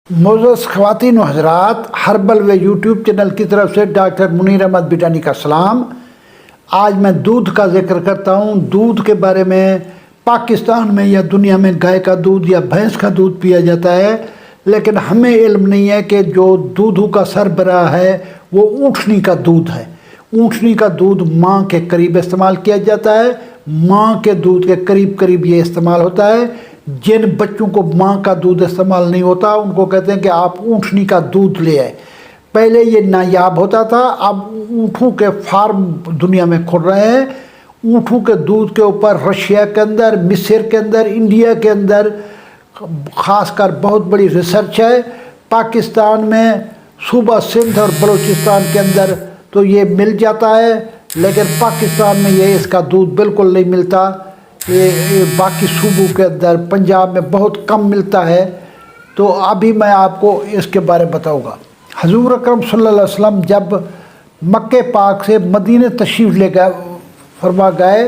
معزز خواتین و حضرات، ہربل وے یوٹیوب چینل کی طرف سے ڈاکٹر منیر احمد بٹانی کا سلام۔ آج میں دودھ کا ذکر کرتا ہوں۔ دودھ کے بارے میں پاکستان میں یا دنیا میں گائے کا دودھ یا بھینس کا دودھ پیا جاتا ہے، لیکن ہمیں علم نہیں ہے کہ جو دودھوں کا سربراہ ہے وہ اونٹنی کا دودھ ہے۔ اونٹنی کا دودھ ماں کے قریب استعمال کیا جاتا ہے، ماں کے دودھ کے قریب قریب یہ استعمال ہوتا ہے۔ جن بچوں کو ماں کا دودھ استعمال نہیں ہوتا ان کو کہتے ہیں کہ آپ اونٹنی کا دودھ لے آئے۔ پہلے یہ نایاب ہوتا تھا، اب اونٹوں کے فارم دنیا میں کھل رہے ہیں۔ اونٹوں کے دودھ کے اوپر رشیا کے اندر، مصر کے اندر، انڈیا کے اندر خاص کر بہت بڑی ریسرچ ہے۔ پاکستان میں صوبہ سندھ اور بلوچستان کے اندر تو یہ مل جاتا ہے، لیکن پاکستان میں یہ اس کا دودھ بالکل نہیں ملتا۔ یہ باقی صوبوں کے اندر پنجاب میں بہت کم ملتا ہے۔ تو ابھی میں آپ کو اس کے بارے میں بتاؤں گا۔ حضور اکرم صلی اللہ علیہ وسلم جب مکہ پاک سے مدینہ تشریف لے فرما گئے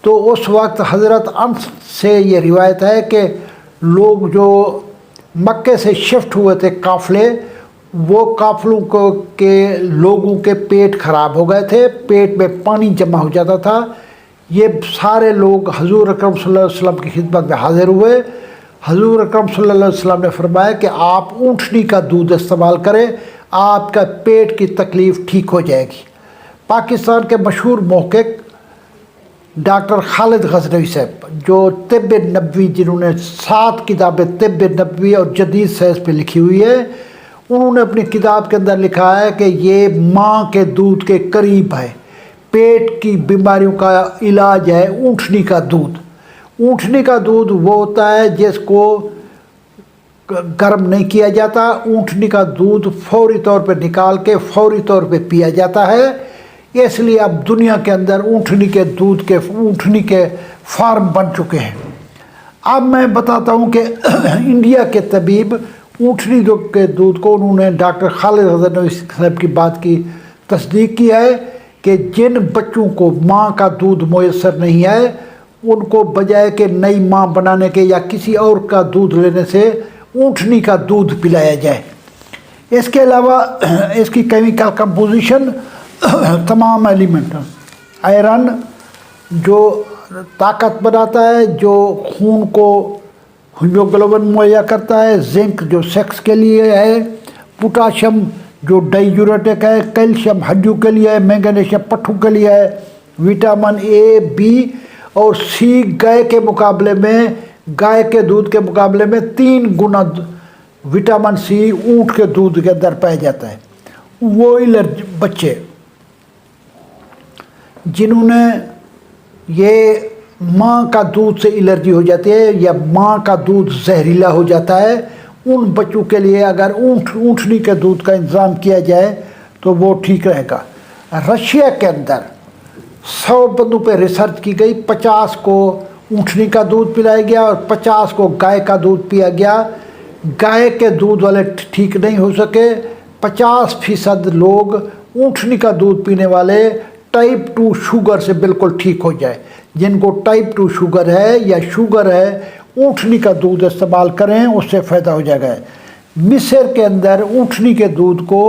تو اس وقت حضرت انس سے یہ روایت ہے کہ لوگ جو مکے سے شفٹ ہوئے تھے قافلے، وہ قافلوں کے لوگوں کے پیٹ خراب ہو گئے تھے، پیٹ میں پانی جمع ہو جاتا تھا۔ یہ سارے لوگ حضور اکرم صلی اللہ علیہ وسلم کی خدمت میں حاضر ہوئے۔ حضور اکرم صلی اللہ علیہ وسلم نے فرمایا کہ آپ اونٹنی کا دودھ استعمال کریں، آپ کا پیٹ کی تکلیف ٹھیک ہو جائے گی۔ پاکستان کے مشہور محقق ڈاکٹر خالد غزنوی صاحب، جو طب نبوی، جنہوں نے 7 کتابیں طب نبوی اور جدید سائنس پہ لکھی ہوئی ہے، انہوں نے اپنی کتاب کے اندر لکھا ہے کہ یہ ماں کے دودھ کے قریب ہے۔ پیٹ کی بیماریوں کا علاج ہے اونٹنی کا دودھ۔ اونٹنی کا دودھ وہ ہوتا ہے جس کو گرم نہیں کیا جاتا۔ اونٹنی کا دودھ فوری طور پہ نکال کے فوری طور پہ پیا جاتا ہے۔ اس لیے اب دنیا کے اندر اونٹنی کے دودھ کے اونٹنی کے فارم بن چکے ہیں۔ اب میں بتاتا ہوں کہ انڈیا کے طبیب اونٹنی کے دودھ کو، انہوں نے ڈاکٹر خالد غزنوی صاحب کی بات کی تصدیق کی ہے کہ جن بچوں کو ماں کا دودھ میسر نہیں ہے، ان کو بجائے کہ نئی ماں بنانے کے یا کسی اور کا دودھ لینے سے اونٹنی کا دودھ پلایا جائے۔ اس کے علاوہ اس کی کیمیکل کمپوزیشن تمام ایلیمنٹ، آئرن جو طاقت بناتا ہے، جو خون کو ہیموگلوبن مہیا کرتا ہے، زنک جو سیکس کے لیے ہے، پوٹاشیم جو ڈائیورٹک ہے، کیلشیم ہڈیوں کے لیے ہے، مینگنیشیم پٹھوں کے لیے ہے، وٹامن اے، بی اور سی گائے کے مقابلے میں، گائے کے دودھ کے مقابلے میں 3 گنا وٹامن سی اونٹ کے دودھ کے اندر پایا جاتا ہے۔ وہ بچے جنہوں نے یہ ماں کا دودھ سے الرجی ہو جاتی ہے یا ماں کا دودھ زہریلا ہو جاتا ہے، ان بچوں کے لیے اگر اونٹنی کے دودھ کا انتظام کیا جائے تو وہ ٹھیک رہے گا۔ رشیا کے اندر 100 بندوں پہ ریسرچ کی گئی، 50 کو اونٹنی کا دودھ پلایا گیا اور 50 کو گائے کا دودھ پیا گیا۔ گائے کے دودھ والے ٹھیک نہیں ہو سکے۔ 50% لوگ اونٹنی کا دودھ پینے والے ٹائپ 2 شوگر سے بالکل ٹھیک ہو جائے۔ جن کو ٹائپ 2 شوگر ہے یا شوگر ہے، اونٹنی کا دودھ استعمال کریں، اس سے فائدہ ہو جائے گا۔ مصر کے اندر اونٹنی کے دودھ کو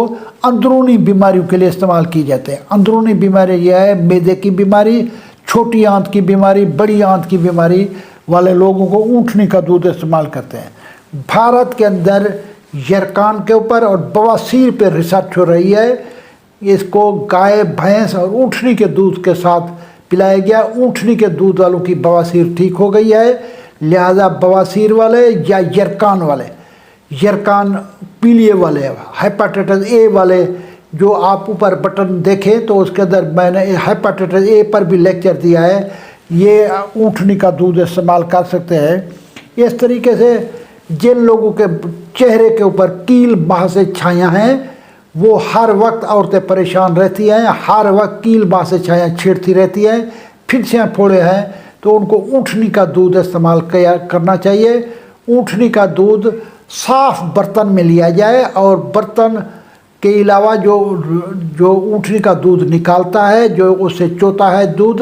اندرونی بیماریوں کے لیے استعمال کی جاتے ہیں۔ اندرونی بیماری یہ ہے معدے کی بیماری، چھوٹی آنت کی بیماری، بڑی آنت کی بیماری والے لوگوں کو اونٹنی کا دودھ استعمال کرتے ہیں۔ بھارت کے اندر یرکان کے اوپر اور بواسیر پہ ریسرچ ہو رہی ہے۔ اس کو گائے، بھینس اور اونٹنی کے دودھ کے ساتھ پلایا گیا۔ اونٹنی کے دودھ والوں کی بواسیر ٹھیک ہو گئی ہے، لہذا بواسیر والے یا یرکان والے، یرکان پیلیے والے، ہیپاٹائٹس اے والے، جو آپ اوپر بٹن دیکھیں تو اس کے اندر میں نے ہیپاٹائٹس اے پر بھی لیکچر دیا ہے، یہ اونٹنی کا دودھ استعمال کر سکتے ہیں۔ اس طریقے سے جن لوگوں کے چہرے کے اوپر کیل باہ سے چھایاں ہیں، وہ ہر وقت عورتیں پریشان رہتی ہیں، ہر وقت کیل باہ سے چھایاں چھیڑتی رہتی ہیں، پھنسیاں پھوڑے ہیں، تو ان کو اونٹنی کا دودھ استعمال کرنا چاہیے۔ اونٹنی کا دودھ صاف برتن میں لیا جائے، اور برتن کے علاوہ جو اونٹنی کا دودھ نکالتا ہے، جو اس سے چوتا ہے دودھ،